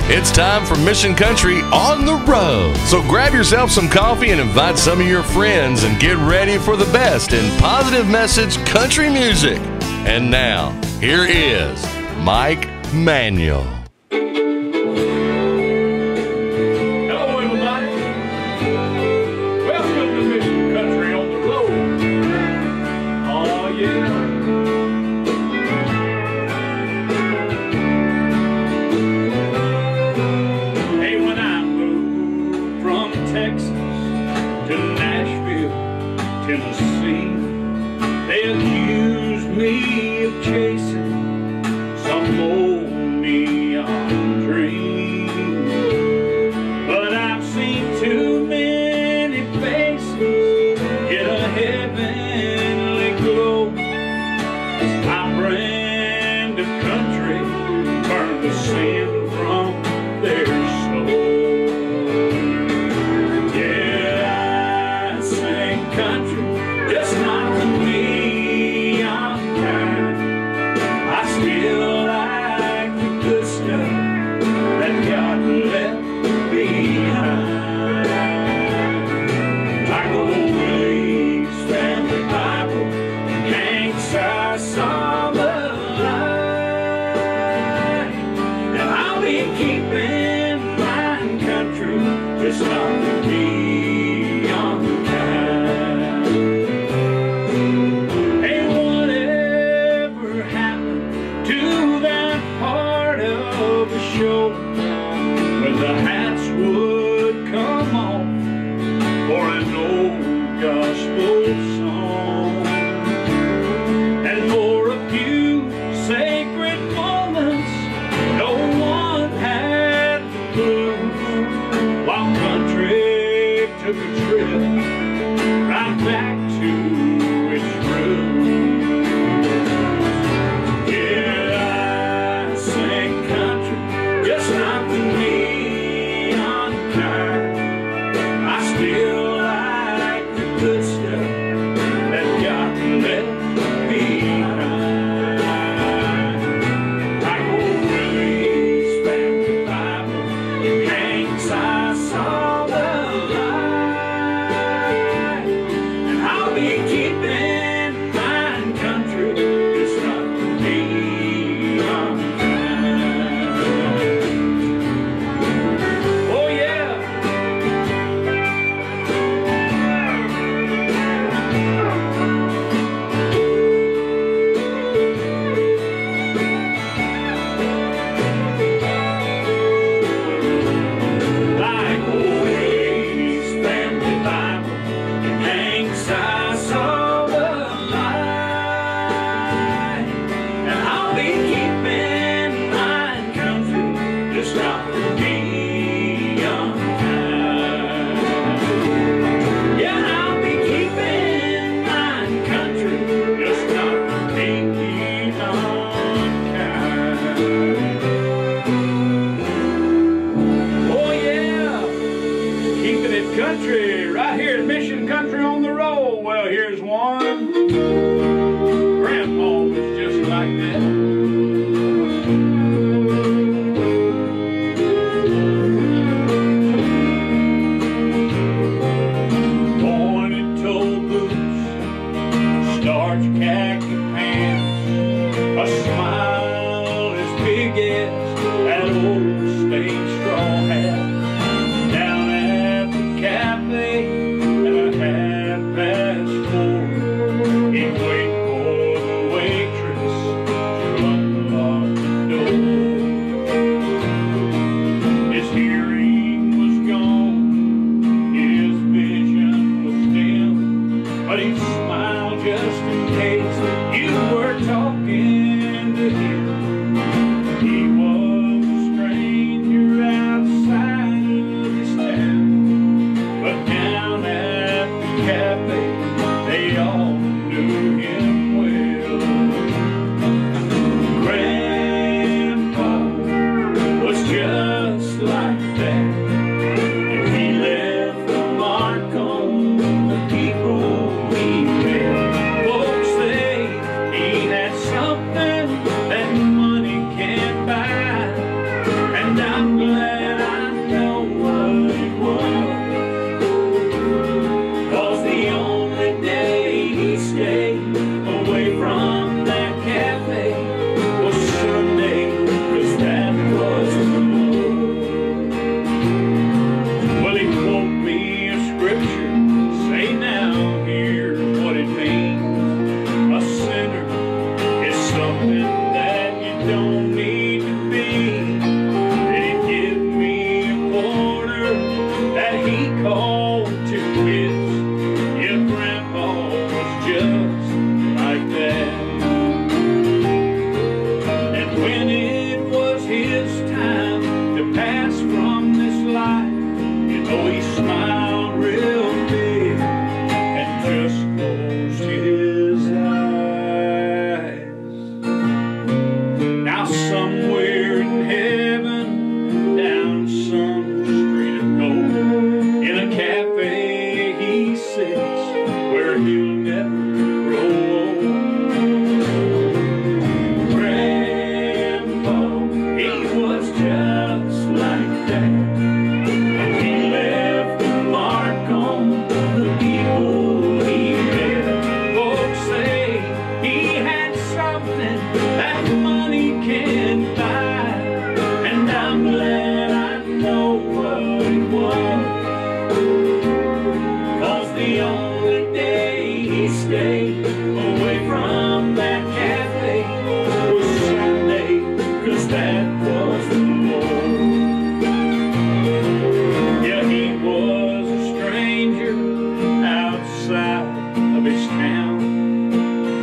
It's time for Mission Country on the road. So grab yourself some coffee and invite some of your friends and get ready for the best in positive message country music. And now, here is Mike Manuel. Hello, everybody. Welcome to Mission Country on the road. Oh, yeah. Hey, when I moved from Texas to Nashville, Tennessee, they accused me of chasing some old neon dream. But I've seen too many faces get a heavenly glow as my brand of country burned the sin from their soul. Yeah, I sing country, just not the neon kind. I still like the good stuff that God left behind. Like old Willie's family Bible hangs us on the line, and I'll be keeping mine country, just not the neon kind. Hey, whatever happened to that part of the show when the hats would come off for an old gospel song, and for a few sacred moments no one had the blues, while country took a trip right back to its roots. Yeah, I sing country, just not the neon kind. I still like the good stuff that God left behind. Like old Willie's family Bible hangs us on the line, and I'll be keeping mine country, just not the neon kind. Oh yeah. Like old Willie's family Bible hangs us on the line, and I'll be keeping mine country, just not the neon kind. Yeah, I'll be keeping mine country, just not the neon kind. Oh yeah, keeping it country right here at Mission Country on the road. Well, here's one. Grandpa was just like that. Pointed-toe boots, starch khaki pants, a smile as big as that old stained straw hat. Down at the cafe at 4:30, he'd wait for the waitress to unlock the door. His hearing was gone, his vision was dim, but he'd smile just in case you were talking to him. He was a stranger outside don't need to be. He'd give me a quarter that he called to his. Yeah, Grandpa was just like that. And when it was his time to pass from this life, you know he smiled real big and just closed his eyes. Now somewhere in heaven, down some street of gold, in a cafe he sits where he'll never grow old. Grandpa, he was just like that. The only day he stayed away from that cafe was Sunday, 'cause that was the Lord. Yeah, he was a stranger outside of his town,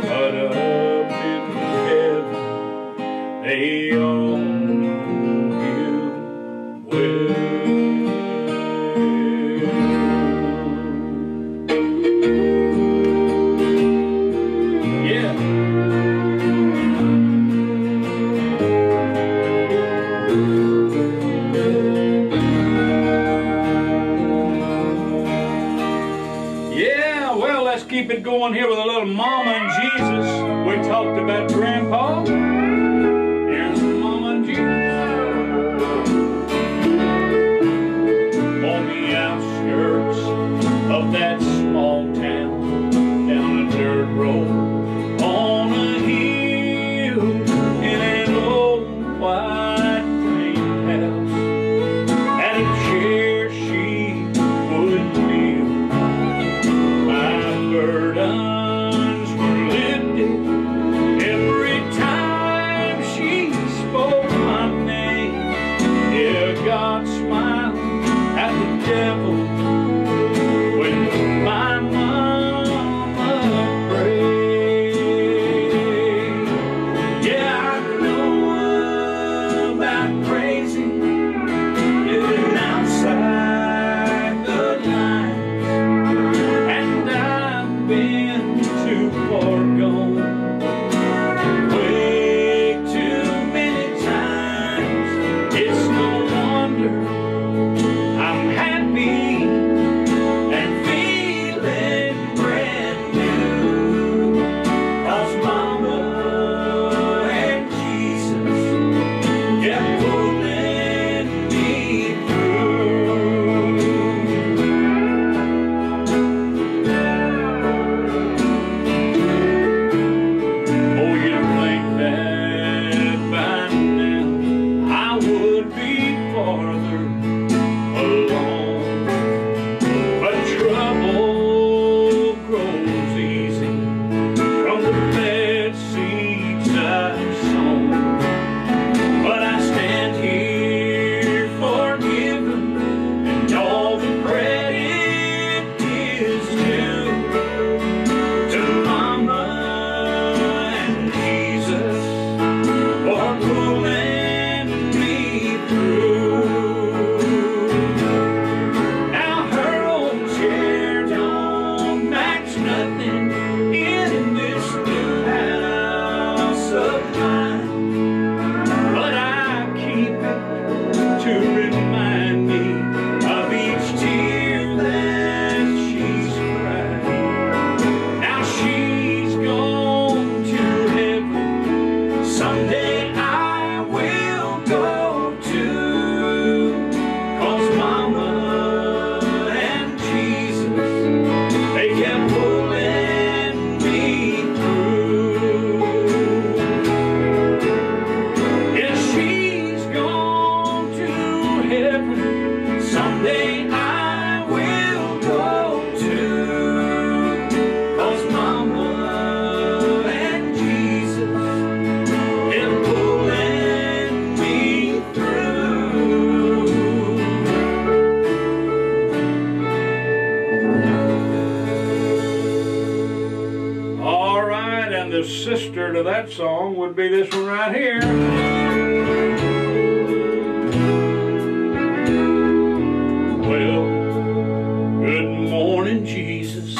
but up in heaven they all knew him well. Let's keep it going here with a little Mama and Jesus. We talked about Grandpa. Here's Mama and Jesus. On the outskirts of that small town, down a dirt road, on a hill, in an old white frame house, at a chair she would kneel. Burdens were lifted every time she spoke my name. Yeah, God smiled at the devil when my mama prayed. Yeah, I know about crazy living outside the lines. Been too far gone, way too many times. It's no wonder I'm happy and feeling brand new, 'cause Mama and Jesus kept pulling me through. would be this one right here. Well, good morning, Jesus.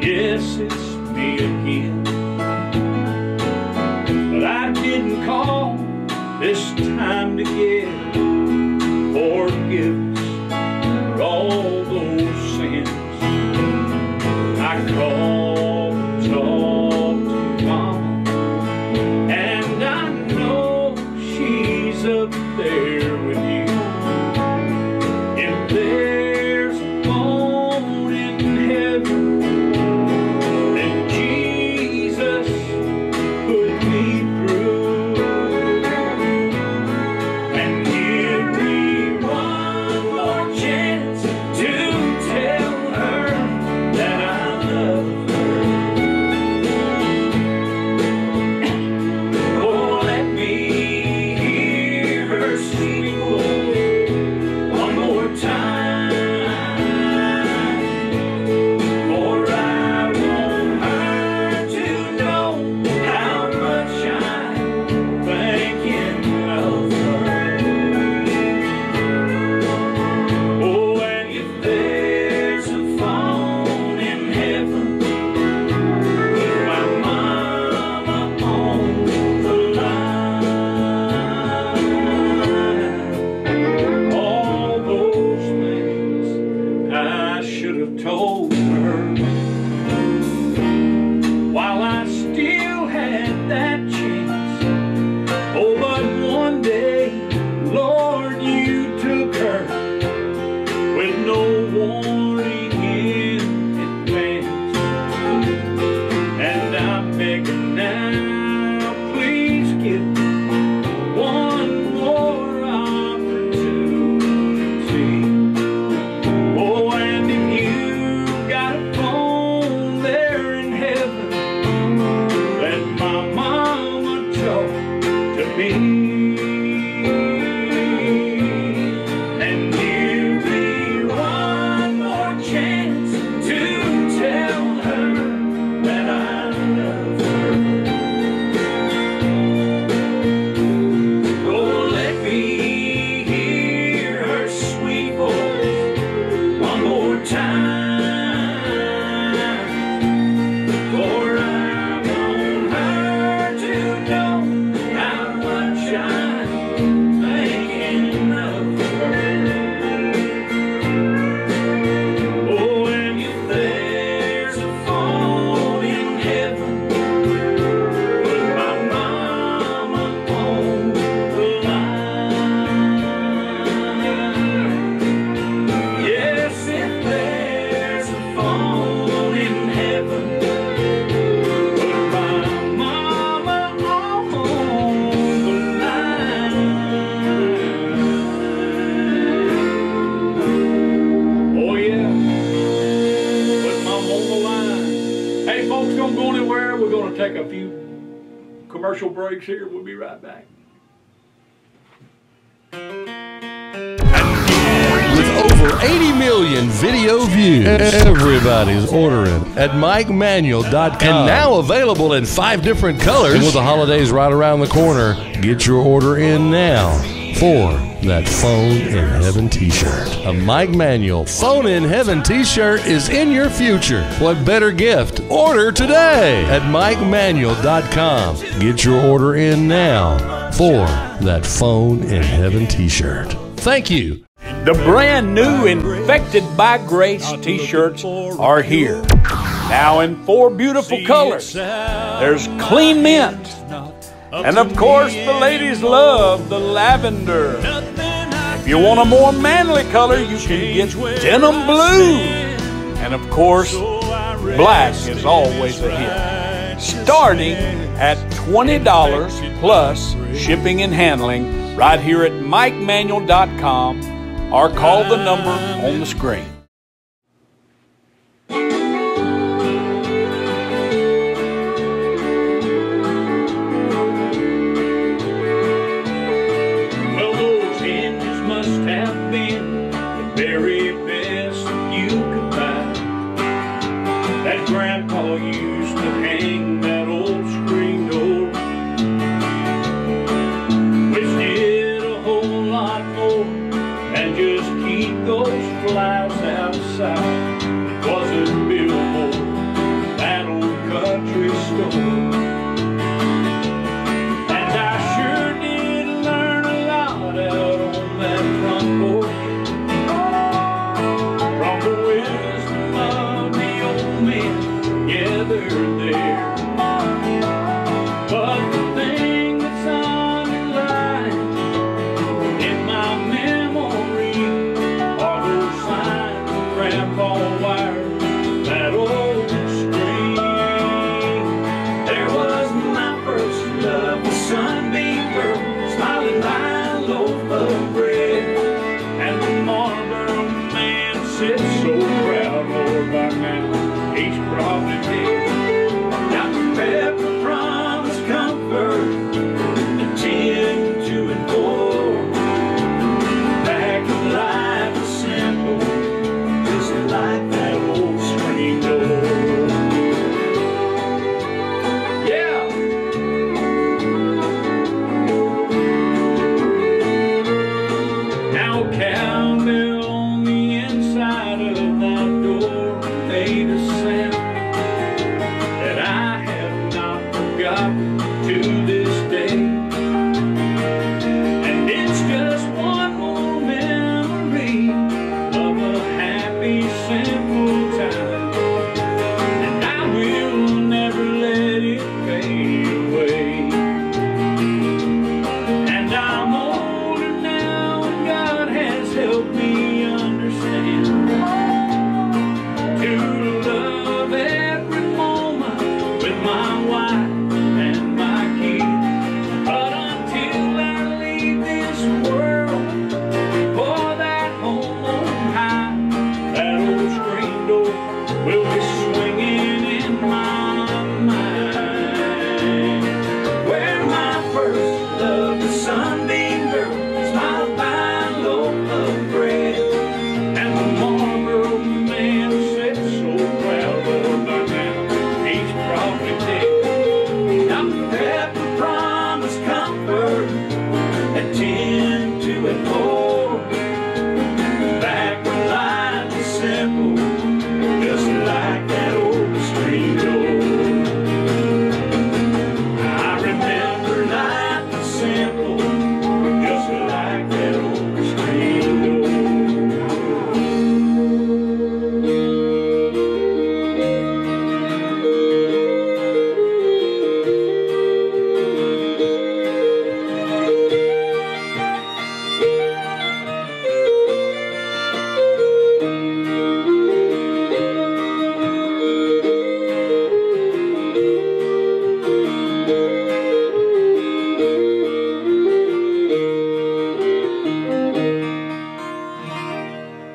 Yes, it's me again. But I didn't call this time to get forgiveness for all those sins. I called to talk to Mom, and I know she's up there with you. If there's a phone in heaven, then Jesus put me through and give me one more chance to tell her that I love her. Oh, let me hear her sweet voice one more time, for I want her to know how much I'm thinking of her. Oh, and if there's a phone in heaven, put my mama on the line. All those things I should have told her while I still had that chance. Oh, but one day, Lord, you took her with no warning in advance. And I'm begging now, please give me one more opportunity. Oh, and if you got a phone there in heaven, let my mama talk to me. And give me one more chance to tell her that I love her. Oh, let me hear her sweet voice one more time, for I want her to know how much I'm thinking of her. Oh, and if there's a phone in heaven, put my mama on the line. Yes, if there's a phone in heaven, put my mama on the line. Oh yeah, put mama on the line. Hey folks, don't go anywhere. We're going to take a few commercial breaks here. We'll be right back. With over 80 million video views, everybody's ordering at MikeManuel.com. And now available in 5 different colors. And with the holidays right around the corner, get your order in now for that Phone in Heaven t-shirt. A Mike Manuel Phone in Heaven t-shirt is in your future. What better gift? Order today at MikeManuel.com. Get your order in now for that Phone in Heaven t-shirt. Thank you. The brand new Infected by Grace t-shirts are here. Now in 4 beautiful colors. There's clean mint. And of course the ladies love the lavender. If you want a more manly color, you can get denim blue. And of course, black is always a hit. Starting at $20 plus shipping and handling right here at MikeManuel.com or call the number on the screen. Well, those hinges must have been the very best you could buy. That grandpa used to hang to this day. And it's just one more memory of a happy, simple time. And I will never let it fade away. And I'm older now, and God has helped me understand to love every moment with my wife and my kids. But until I leave this world for that home on high, that old screen door will be swinging in my mind. Where my first love, the sunbeam girl, smiled by a loaf of bread, and the Marlboro man said so proud of her now, he's probably dead. Dr. Pepper promised comfort at 10, 2, and 4, back when life was simple, just like that old screen door. I remember life was simple, just like that old screen door.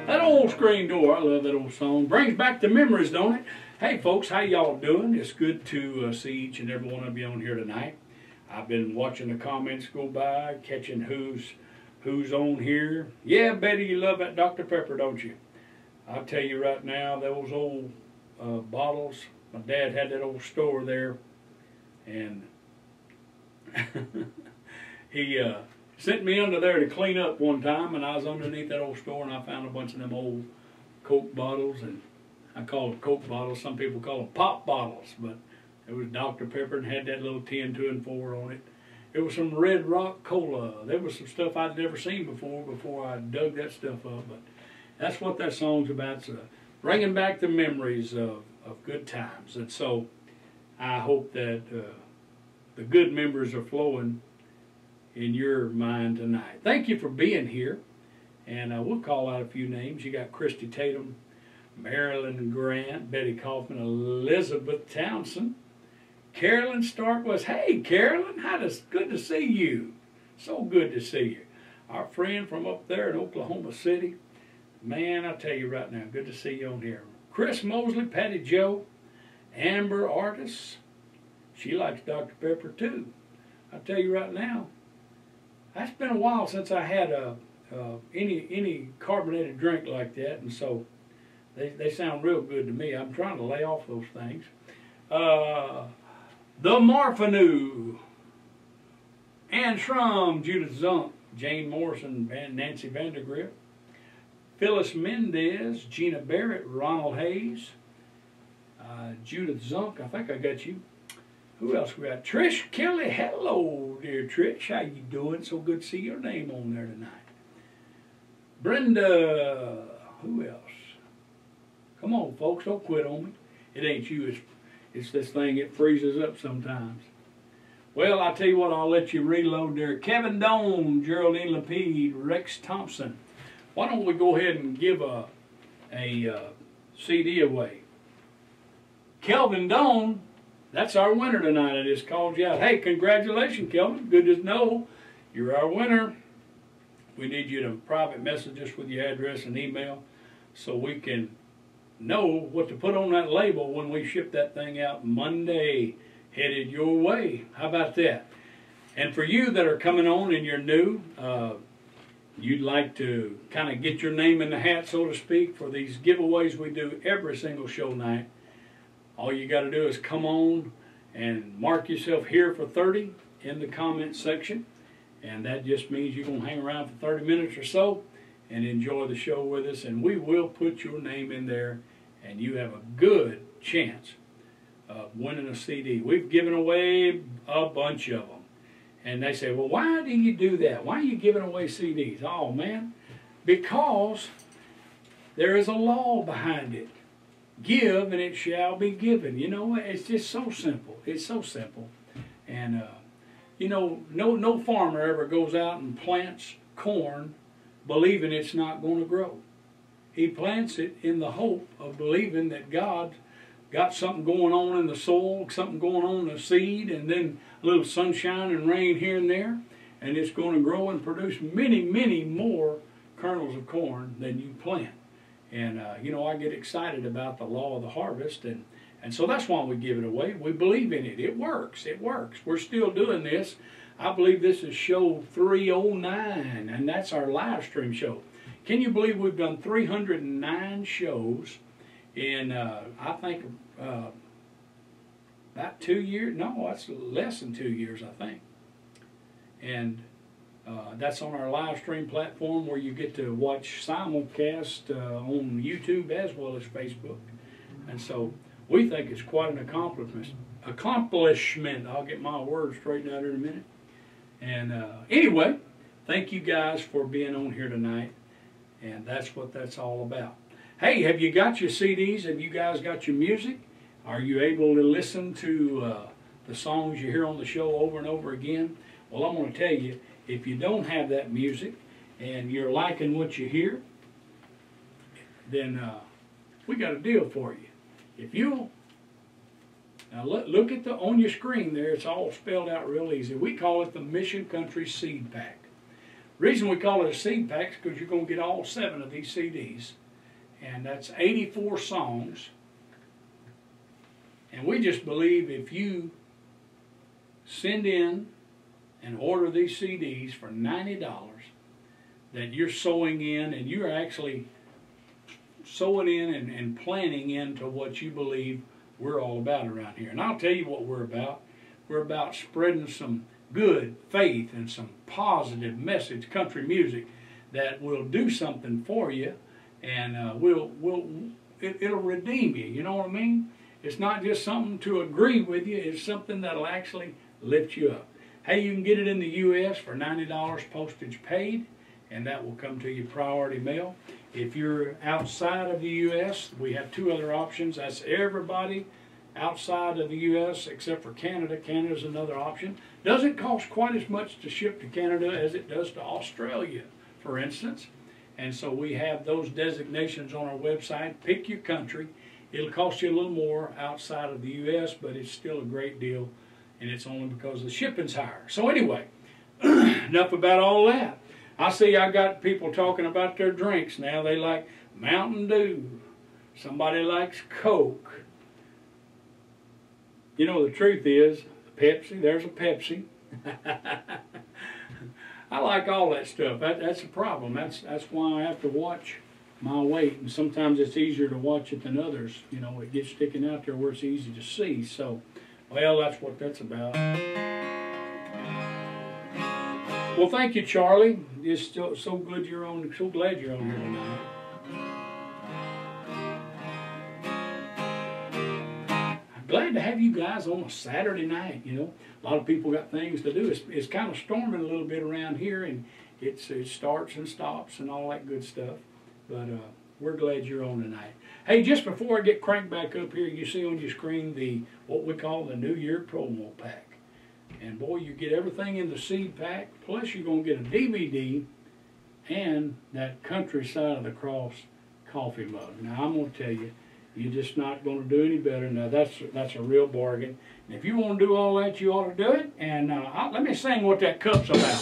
That old screen door, I love that old song. Brings back the memories, don't it? Hey folks, how y'all doing? It's good to see each and every one of you on here tonight. I've been watching the comments go by, catching who's on here. Yeah, Betty, you love that Dr. Pepper, don't you? I'll tell you right now, those old bottles, my dad had that old store there, and he sent me under there to clean up one time, and I was underneath that old store, and I found a bunch of them old Coke bottles, and I call them Coke bottles. Some people call them pop bottles, but it was Dr. Pepper and had that little 10, 2, and 4 on it. It was some Red Rock Cola. There was some stuff I'd never seen before I dug that stuff up, but that's what that song's about. It's bringing back the memories of good times. And so I hope that the good memories are flowing in your mind tonight. Thank you for being here. And we'll call out a few names. You got Christy Tatum, Marilyn Grant, Betty Kaufman, Elizabeth Townsend, Carolyn Stark was, hey Carolyn, good to see you. So good to see you. Our friend from up there in Oklahoma City. Man, I tell you right now, good to see you on here. Chris Mosley, Patty Joe, Amber Artis. She likes Dr. Pepper too. I tell you right now, that's been a while since I had any carbonated drink like that, and so they sound real good to me. I'm trying to lay off those things. The Marfanoo, Ann Schrum, Judith Zunk, Jane Morrison, Nancy Vandergrift, Phyllis Mendez, Gina Barrett, Ronald Hayes, Judith Zunk, I think I got you. Who else we got? Trish Kelly. Hello, dear Trish. How you doing? So good to see your name on there tonight. Brenda. Who else? Come on, folks. Don't quit on me. It ain't you. It's this thing. It freezes up sometimes. Well, I'll tell you what. I'll let you reload there. Kevin Doan, Geraldine Lapede, Rex Thompson. Why don't we go ahead and give a CD away? Kelvin Doan. That's our winner tonight. I just called you out. Hey, congratulations, Kelvin. Good to know you're our winner. We need you to private message us with your address and email so we can know what to put on that label when we ship that thing out Monday. Headed your way. How about that? And for you that are coming on and you're new, you'd like to kind of get your name in the hat, so to speak, for these giveaways we do every single show night. All you got to do is come on and mark yourself here for 30 in the comment section. And that just means you're going to hang around for 30 minutes or so and enjoy the show with us. And we will put your name in there, and you have a good chance winning a CD. We've given away a bunch of them. And they say, well, why do you do that? Why are you giving away CDs? Oh, man, because there is a law behind it. Give and it shall be given. You know, it's just so simple. It's so simple. And, you know, no farmer ever goes out and plants corn believing it's not going to grow. He plants it in the hope of believing that God got something going on in the soil, something going on in the seed, and then a little sunshine and rain here and there, and it's going to grow and produce many, many more kernels of corn than you plant. And, you know, I get excited about the law of the harvest, and so that's why we give it away. We believe in it. It works. It works. We're still doing this. I believe this is show 309, and that's our live stream show. Can you believe we've done 309 shows in, I think, about 2 years? No, that's less than 2 years, I think. And that's on our live stream platform where you get to watch simulcast on YouTube as well as Facebook. And so we think it's quite an accomplishment. I'll get my words straightened out in a minute. And anyway, thank you guys for being on here tonight. And that's what that's all about. Hey, have you got your CDs? Have you guys got your music? Are you able to listen to the songs you hear on the show over and over again? Well, I'm going to tell you, if you don't have that music and you're liking what you hear, then we got a deal for you. If you'll now look at on your screen there, it's all spelled out real easy. We call it the Mission Country Seed Pack. The reason we call it a seed pack is because you're going to get all 7 of these CDs, and that's 84 songs. And we just believe if you send in and order these CDs for $90, that you're sowing in, and you're actually sowing in and planting into what you believe we're all about around here. And I'll tell you what we're about. We're about spreading some good faith and some positive message country music that will do something for you, and it'll redeem you. You know what I mean? It's not just something to agree with you. It's something that'll actually lift you up. Hey, you can get it in the U.S. for $90 postage paid, and that will come to you priority mail. If you're outside of the U.S., we have 2 other options. That's everybody outside of the U.S. except for Canada. Canada's another option. Doesn't cost quite as much to ship to Canada as it does to Australia, for instance. And so we have those designations on our website. Pick your country. It'll cost you a little more outside of the U.S., but it's still a great deal, and it's only because the shipping's higher. So anyway, enough about all that. I see I got people talking about their drinks now. They like Mountain Dew. Somebody likes Coke. You know, the truth is, Pepsi, there's a Pepsi. I like all that stuff. That's a problem. That's why I have to watch my weight, and sometimes it's easier to watch it than others. You know, it gets sticking out there where it's easy to see. So, well, that's what that's about. Well, thank you, Charlie. It's so good you're on. So glad you're on here tonight. I'm glad to have you guys on a Saturday night. You know, a lot of people got things to do. It's kind of storming a little bit around here, and it starts and stops and all that good stuff. But we're glad you're on tonight. Hey, just before I get cranked back up here, you see on your screen what we call the New Year promo pack. And boy, you get everything in the seed pack, plus you're going to get a DVD and that Countryside of the Cross coffee mug. Now, I'm going to tell you, you're just not going to do any better. Now, that's a real bargain. And if you want to do all that, you ought to do it. And let me sing what that cup's about.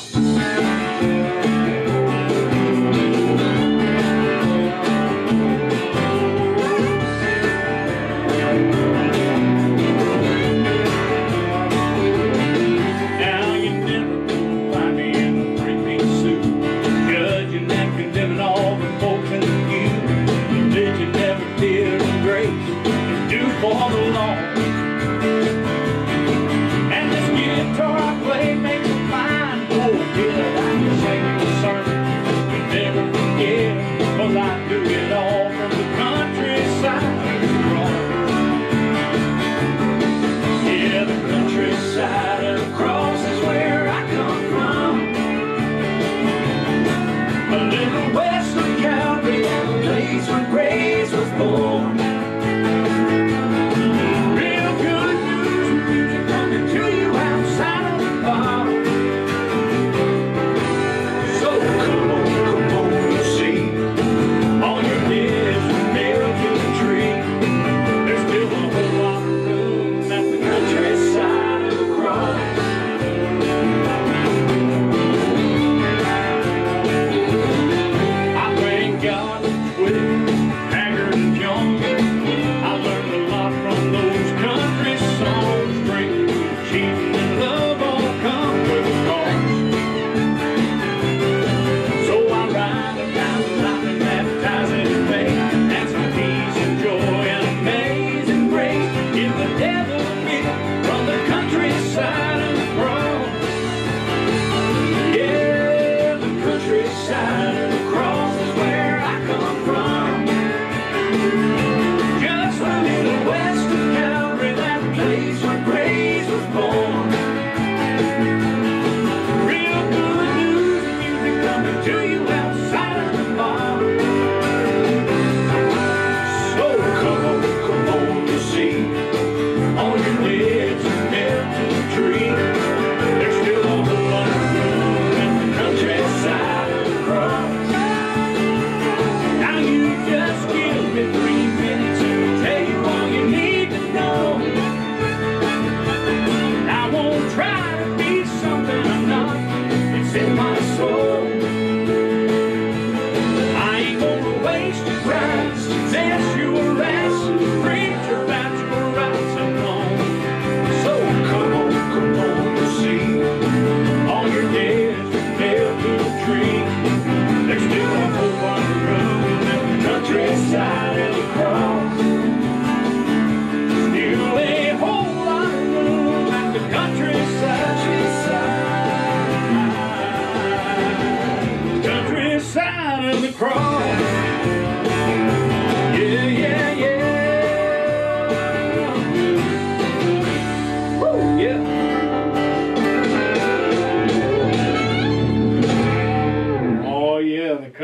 And this guitar I play makes a fine old kid. I can sing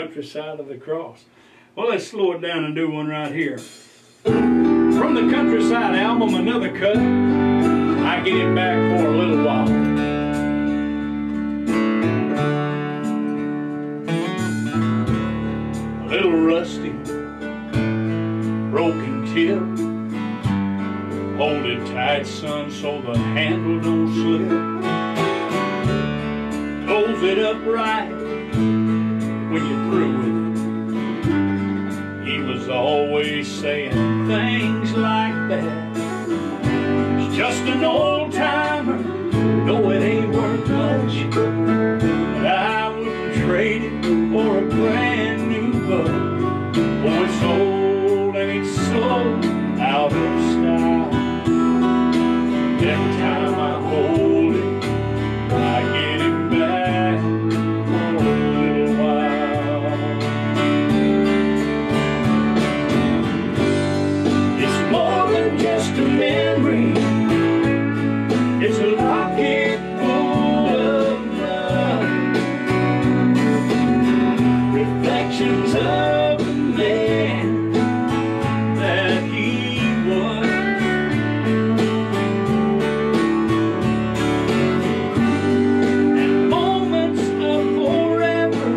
countryside of the cross. Well, let's slow it down and do one right here. From the Countryside album, another cut. I get it back for a little while. A little rusty, broken tip. Hold it tight, son, so the handle don't slip. Close it up right when you're through with it. He was always saying things like that. It's just an old timer, no, it ain't worth much, but I wouldn't trade it for a brand new boat. Oh, it's old and it's so out of style. Every time I hold it, I get it back for a little while. It's more than just a memory. It's a locket full of love. Reflections of the man that he was. And moments of forever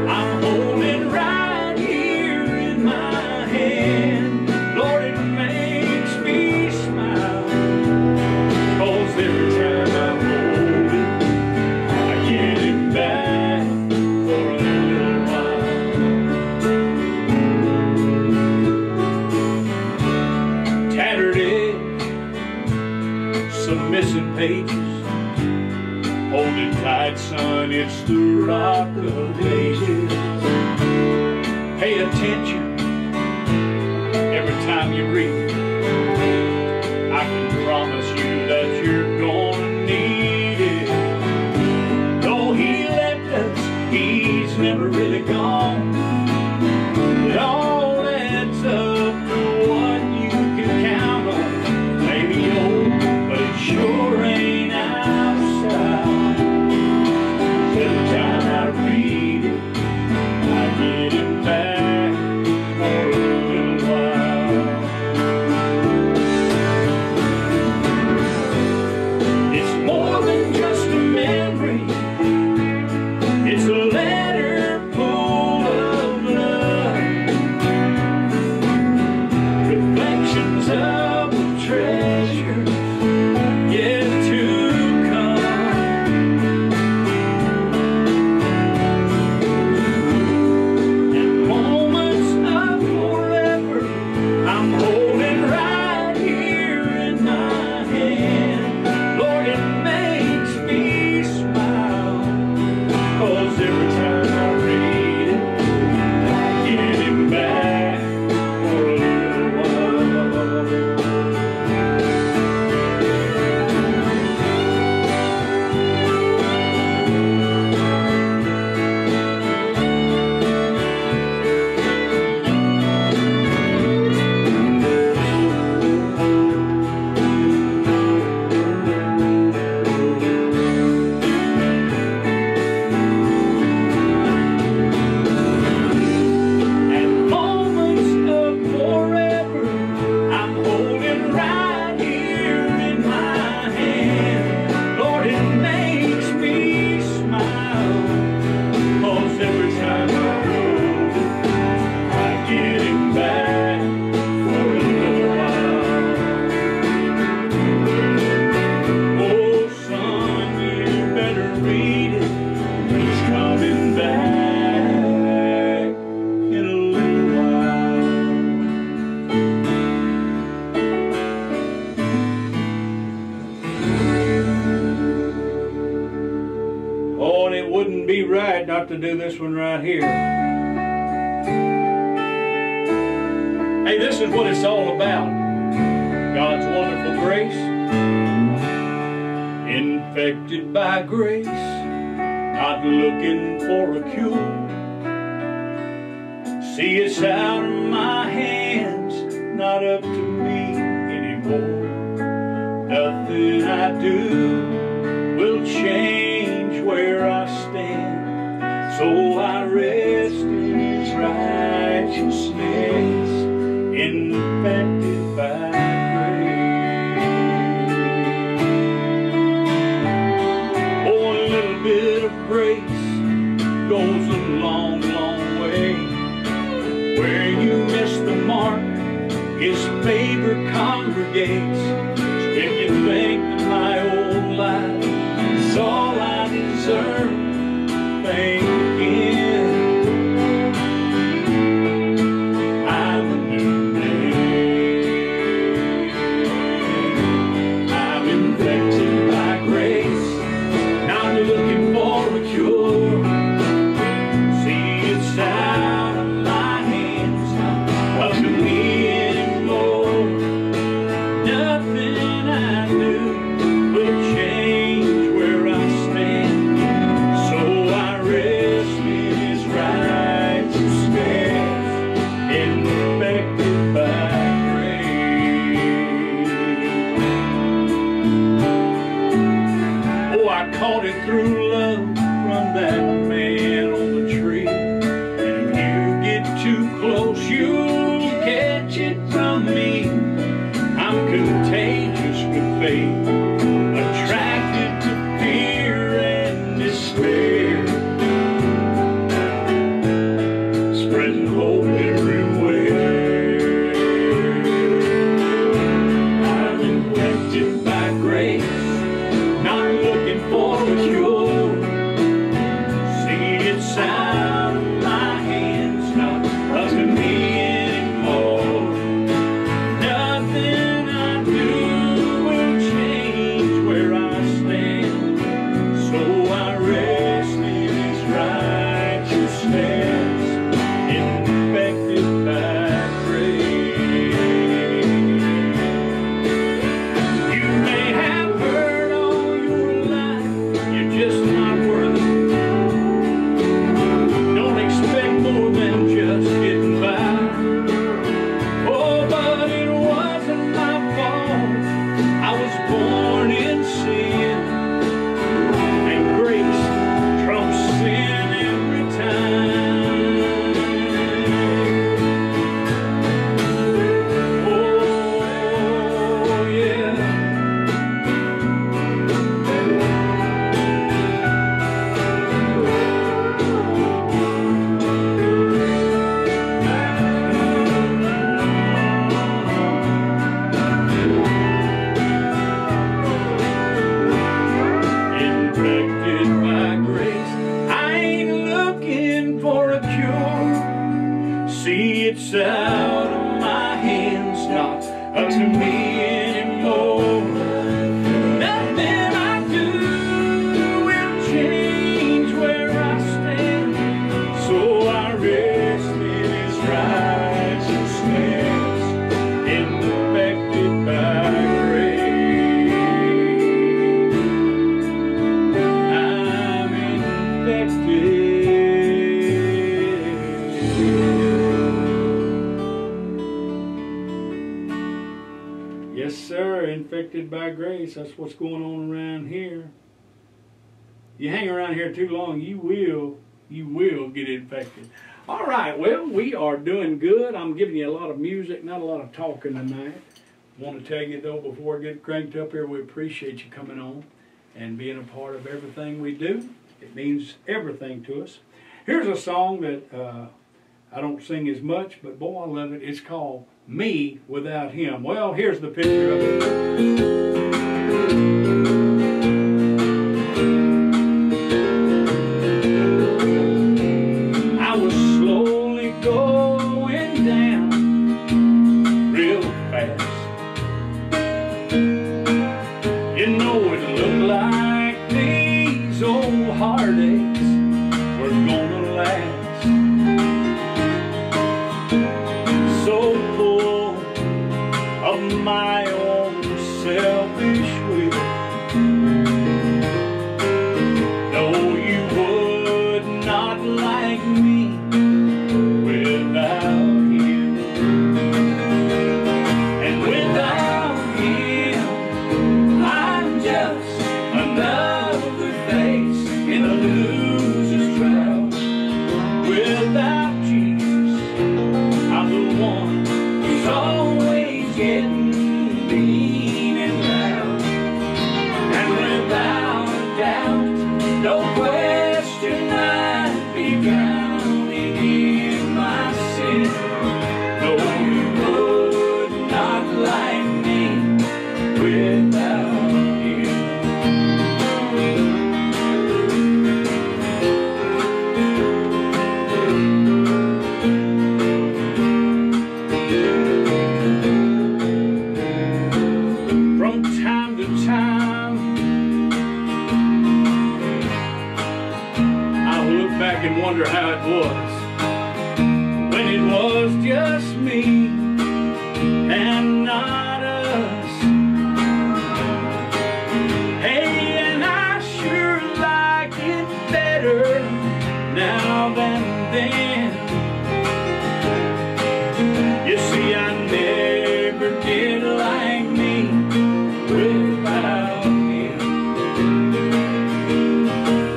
I'm holding right here in my hand. Lord, it makes me smile, 'cause every time I hold it, I get it back for a little while. Tattered edge, some missing pages. Hold it tight, son, it's the rock of ages. Pay attention every time you read it. I can promise you that you're gonna need it. Though he left us, he's never really gone. It all adds up to what you can count on. Maybe old, but it sure ain't outside. Every time I read it, I get it back for a little while. It's more than just a memory. It's a letter full of love. Reflections of the treasures yet to come. And moments of forever I'm holding right here in my hand. Lord, it makes me smile, 'cause every time I read it, I get it back for a little while. And moments of forever I'm holding right here in my hand. Lord, it makes me smile, 'cause every time I hold it, I get it back for a little while. Oh, son, you better read it. He's coming back in a little while. Oh, and it wouldn't be right not to do this one right here. Hey, this is what it's all about. God's wonderful grace, infected by grace, not looking for a cure. See, it's out of my hands, not up to me anymore. Nothing I do will change where I stand, so I rest in bit of grace goes a long, long way. Where you miss the mark, His favor congregates. If you think that my old life is all I deserve, think again. I'm a new man. I'm infected by grace, not looking for a cure. See, it's out of my hands, not up to me anymore. Nothing I do will change where I stand, so I rest in His righteousness, infected by grace. Oh, I caught it through love from that man on the tree, and if you get too close, you'll catch it from me. I'm contagious with faith, attracted to fear and despair, spreading hope everywhere. I'm infected by grace, not looking for a cure. See, it's out of my hands, not up to me anymore. Nothing I do will change where I stand, so I rest in His righteousness, infected by grace. You may have heard all your life, you're just not worthy. Don't expect more than just getting by. Oh, but it wasn't my fault. I was born in sin, and grace trumps sin every time. Oh, yeah. Infected by grace, I ain't looking for a cure. See, it's out of my hands, not up to me anymore. Nothing I do will change where I stand, so I rest in His righteousness, infected by grace. I'm infected. Yes, sir, infected by grace. That's what's going on around here. You hang around here too long, you will get infected. All right, well, we are doing good. I'm giving you a lot of music, not a lot of talking tonight. Want to tell you, though, before I get cranked up here, we appreciate you coming on and being a part of everything we do. It means everything to us. Here's a song that I don't sing as much, but boy, I love it. It's called Me Without Him. Well, here's the picture of it. I was slowly going down real fast. You know, it looked like these old heartaches were gonna last. So full of my own selfish will. No, you would not like me without Him. And without Him, I'm just another face in a new back and wonder how it was when it was just me and not us. Hey, and I sure like it better now than then. You see, I never did like me without him,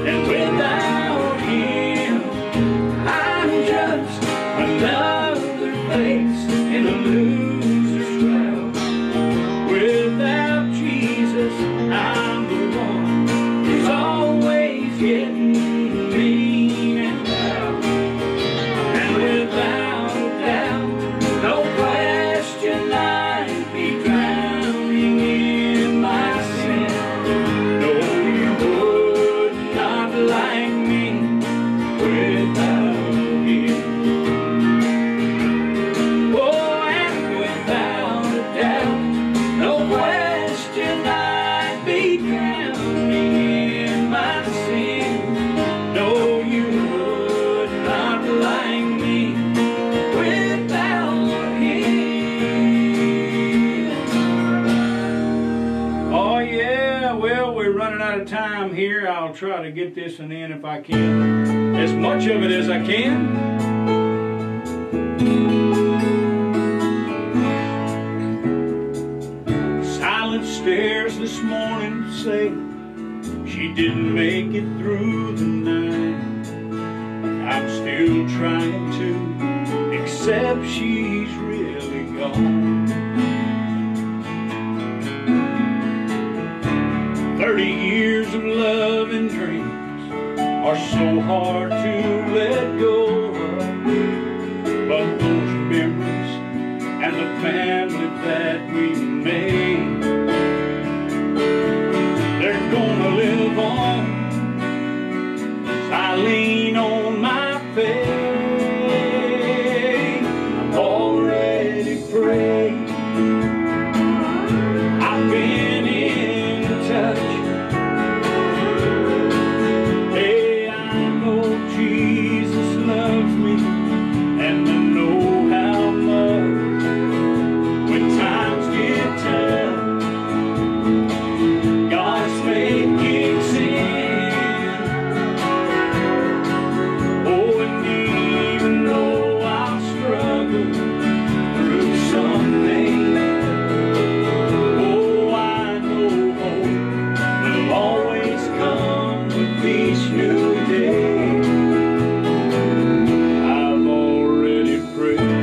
and without him I'm just another face in a loser's crowd. Without Jesus I'm the one who's always getting mean and loud, and without a doubt, no question I'd be drowning in my sin. No, you would not like me without him. Oh, and without a doubt, no question I'd be drowning in my sin. No, you would not like me without him. Oh yeah, well, we're running out of time here. I'll try to get this one in if I can. As much of it as I can. Silent stairs this morning say she didn't make it through the night. I'm still trying to accept she's really gone. 30 years of love and dreams are so hard to let go of, but those memories and the family that we made, they're gonna live on as I lean on my faith. I've already prayed, I've been in touch. Hey, I know Jesus loves me, and I know how much when times get tough, God's faith kicks in. Oh, and even though I'll struggle through some pain, oh, I know hope will always come with each new day. I've already prayed.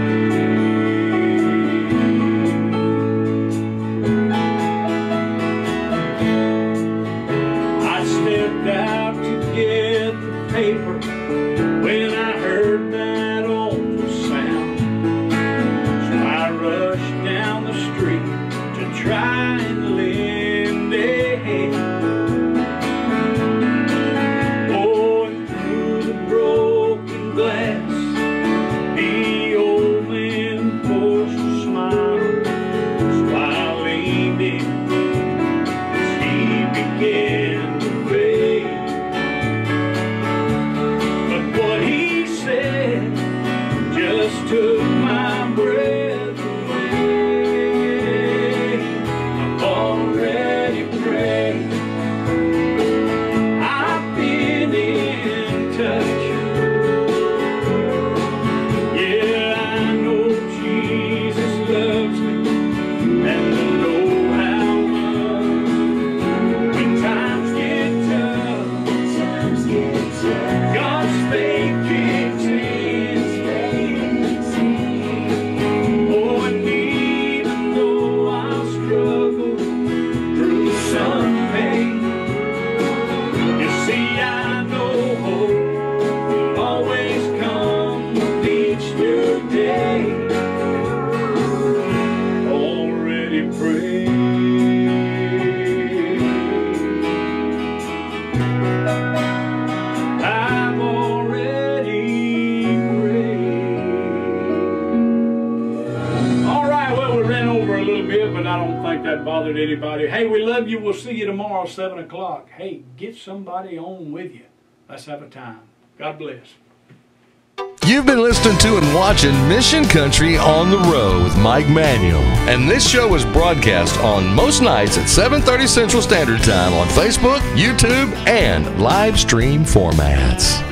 I stepped out to get the paper when I heard that awful sound, so I rushed down the street to try and lend a hand. Oh, and through the broken glass, the old man forced a smile, so I leaned in as he began to fade. But what he said just took my breath away. I've already prayed, I've been in touch. Yeah, I know Jesus loves me, and I know how much when times get tough, God's faith kicks in. Oh, and even though I'll struggle through some pain, you see, I know hope will always come with each new day. Already prayed. I've already prayed. All right, well, we ran over a little bit, but I don't think that bothered anybody. Hey, we love you. We'll see you tomorrow, 7 o'clock. Hey, get somebody on with you. Let's have a time. God bless. You've been listening to and watching Mission Country on the Road with Mike Manuel. And this show is broadcast on most nights at 7:30 Central Standard Time on Facebook, YouTube, and live stream formats.